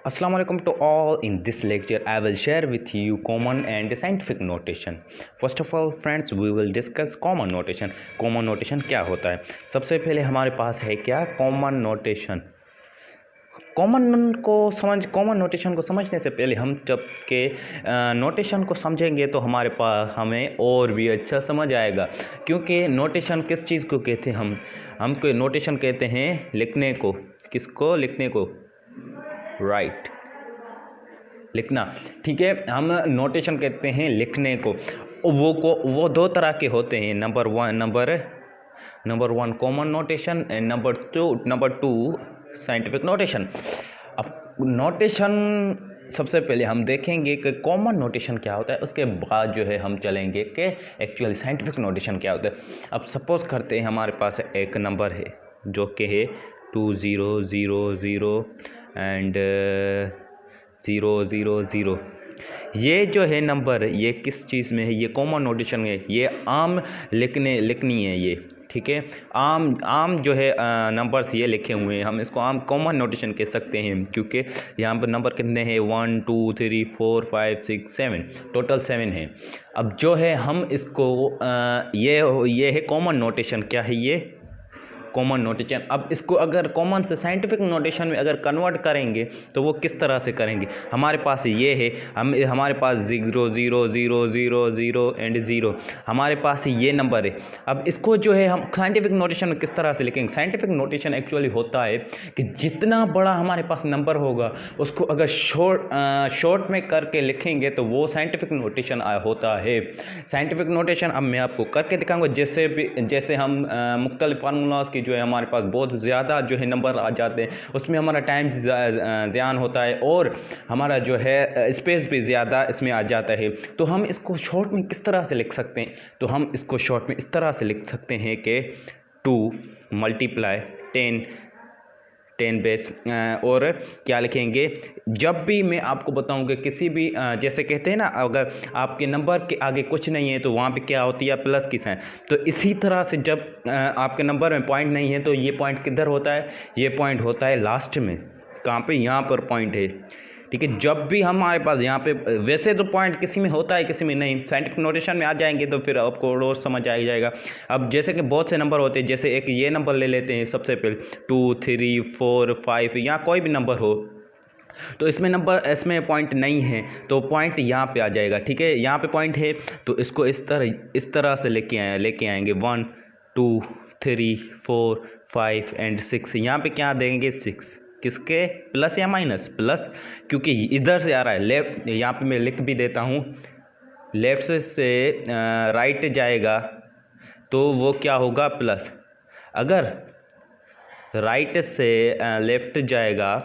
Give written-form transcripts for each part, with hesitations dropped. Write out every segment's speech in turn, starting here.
Assalamu alaikum to all. In this lecture, I will share with you common and scientific notation. First of all, friends, we will discuss common notation. Common notation क्या होता है? सबसे पहले हमारे पास है क्या common notation. Common notation को समझने से पहले हम जब के नोटेशन को समझेंगे तो हमारे पास हमें और भी अच्छा समझ आएगा, क्योंकि नोटेशन किस चीज़ को कहते हैं हमको नोटेशन कहते हैं लिखने को। किसको? लिखने को, राइट, लिखना। ठीक है, हम नोटेशन कहते हैं लिखने को। वो दो तरह के होते हैं। Number one common notation and number two scientific notation. अब नोटेशन सबसे पहले हम देखेंगे कि कॉमन नोटेशन क्या होता है, उसके बाद जो है हम चलेंगे कि एक्चुअली साइंटिफिक नोटेशन क्या होता है। अब सपोज करते हैं हमारे पास एक नंबर है जो कि है 2000 एंड 000। ये जो है नंबर, ये किस चीज़ में है? ये कॉमन नोटेशन है। ये आम लिखनी है ये, ठीक है। आम जो है नंबर्स ये लिखे हुए हैं, हम इसको आम कॉमन नोटेशन कह सकते हैं, क्योंकि यहाँ पर नंबर कितने हैं? 1 2 3 4 5 6 7, टोटल 7 है। अब जो है हम इसको ये है कॉमन नोटेशन। क्या है ये? Common notation. अब इसको अगर कॉमन से साइंटिफिक नोटेशन में अगर कन्वर्ट करेंगे तो वो किस तरह से करेंगे? हमारे पास ये है, हमारे पास 0 0 0 0 0 एंड 0, हमारे पास ये नंबर है। अब इसको जो है हम साइंटिफिक नोटेशन में किस तरह से लिखेंगे? साइंटिफिक नोटेशन एक्चुअली होता है कि जितना बड़ा हमारे पास नंबर होगा उसको अगर शॉर्ट में करके लिखेंगे तो वो साइंटिफिक नोटेशन होता है। साइंटिफिक नोटेशन अब मैं आपको करके दिखाऊंगा, जैसे हम मुख्तलिफ फार्मूलाज जो है हमारे पास बहुत ज़्यादा जो है नंबर आ जाते हैं, उसमें हमारा टाइम ज़्यान होता है और हमारा जो है स्पेस भी ज़्यादा इसमें आ जाता है। तो हम इसको शॉर्ट में किस तरह से लिख सकते हैं? तो हम इसको शॉर्ट में इस तरह से लिख सकते हैं कि 2 मल्टीप्लाई 10 बेस, और क्या लिखेंगे? जब भी मैं आपको बताऊंगा किसी भी जैसे कहते हैं ना, अगर आपके नंबर के आगे कुछ नहीं है तो वहाँ पे क्या होती है? प्लस की साइन। तो इसी तरह से जब आपके नंबर में पॉइंट नहीं है तो ये पॉइंट किधर होता है? ये पॉइंट होता है लास्ट में। कहाँ पे? यहाँ पर पॉइंट है, ठीक है। जब भी हमारे पास यहाँ पे, वैसे तो पॉइंट किसी में होता है किसी में नहीं, साइंटिफिक नोटेशन में आ जाएंगे तो फिर आपको रोज समझ आ जाएगा। अब जैसे कि बहुत से नंबर होते हैं, जैसे एक ये नंबर ले लेते हैं सबसे पहले 2 3 4 5, या कोई भी नंबर हो, तो इसमें पॉइंट नहीं है तो पॉइंट यहाँ पे आ जाएगा, ठीक है। यहाँ पे पॉइंट है तो इसको इस तरह से लेके आएंगे 1 2 3 4 5 एंड 6। यहाँ पे क्या देंगे? 6। किसके? प्लस या माइनस? प्लस, क्योंकि इधर से आ रहा है लेफ्ट। यहाँ पे मैं लिख भी देता हूँ, लेफ्ट से राइट जाएगा तो वो क्या होगा? प्लस। अगर राइट से लेफ्ट जाएगा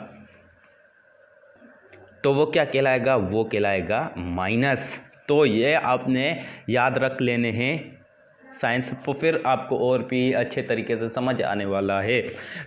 तो वो क्या कहलाएगा? वो कहलाएगा माइनस। तो ये आपने याद रख लेने हैं साइंस, तो फिर आपको और भी अच्छे तरीके से समझ आने वाला है।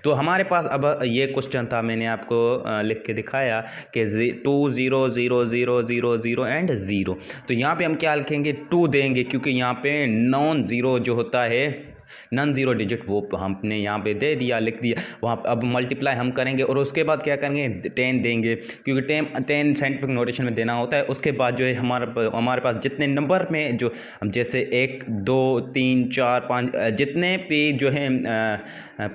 तो हमारे पास अब ये क्वेश्चन था, मैंने आपको लिख के दिखाया कि 2 0 0 0 0 0 एंड 0। तो यहाँ पे हम क्या लिखेंगे? 2 देंगे, क्योंकि यहाँ पे नॉन ज़ीरो जो होता है, नॉन ज़ीरो डिजिट, वो हमने यहाँ पे दे दिया, लिख दिया। वहाँ अब मल्टीप्लाई हम करेंगे और उसके बाद क्या करेंगे? 10 देंगे, क्योंकि 10 साइंटिफिक नोटेशन में देना होता है। उसके बाद जो है हमारे पास जितने नंबर में जो जैसे 1 2 3 4 5 जितने भी जो है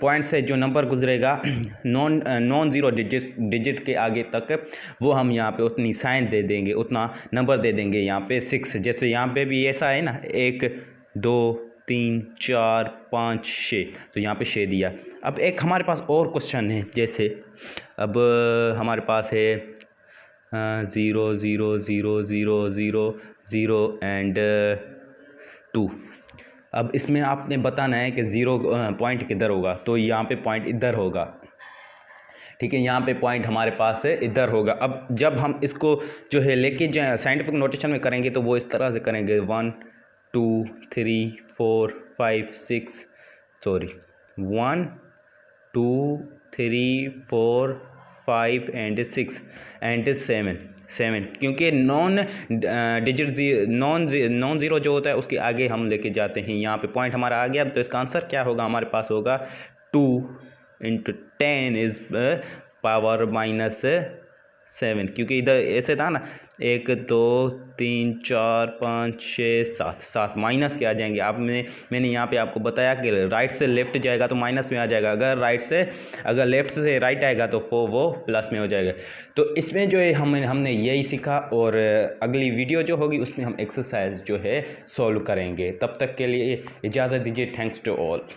पॉइंट से जो नंबर गुजरेगा नॉन ज़ीरो डिजिट के आगे तक, वो हम यहाँ पे उतनी साइन दे देंगे, उतना नंबर दे देंगे। यहाँ पे 6, जैसे यहाँ पे भी ऐसा है ना, 1 2 3 4 5 6, तो यहाँ पे 6 दिया। अब एक हमारे पास और क्वेश्चन है, जैसे अब हमारे पास है 0 0 0 0 0 0 एंड 2। अब इसमें आपने बताना है कि 0 पॉइंट किधर होगा, तो यहाँ पे पॉइंट इधर होगा, ठीक है। यहाँ पे पॉइंट हमारे पास है इधर होगा। अब जब हम इसको जो है लेके जाए साइंटिफिक नोटेशन में करेंगे तो वो इस तरह से करेंगे 1 2 3 4 5 6, सॉरी 1 2 3 4 5 एंड 6 एंड 7, क्योंकि नॉन ज़ीरो जो होता है उसके आगे हम लेके जाते हैं। यहाँ पे पॉइंट हमारा आ गया, तो इसका आंसर क्या होगा? हमारे पास होगा 2 × 10 इज पावर 7, क्योंकि इधर ऐसे था ना 1 2 3 4 5 6 7, 7 माइनस के आ जाएंगे। आप मैंने यहाँ पे आपको बताया कि राइट से लेफ्ट जाएगा तो माइनस में आ जाएगा, अगर लेफ्ट से राइट आएगा तो वो प्लस में हो जाएगा। तो इसमें जो है हमने यही सीखा, और अगली वीडियो जो होगी उसमें हम एक्सरसाइज जो है सॉल्व करेंगे। तब तक के लिए इजाज़त दीजिए। Thanks to all.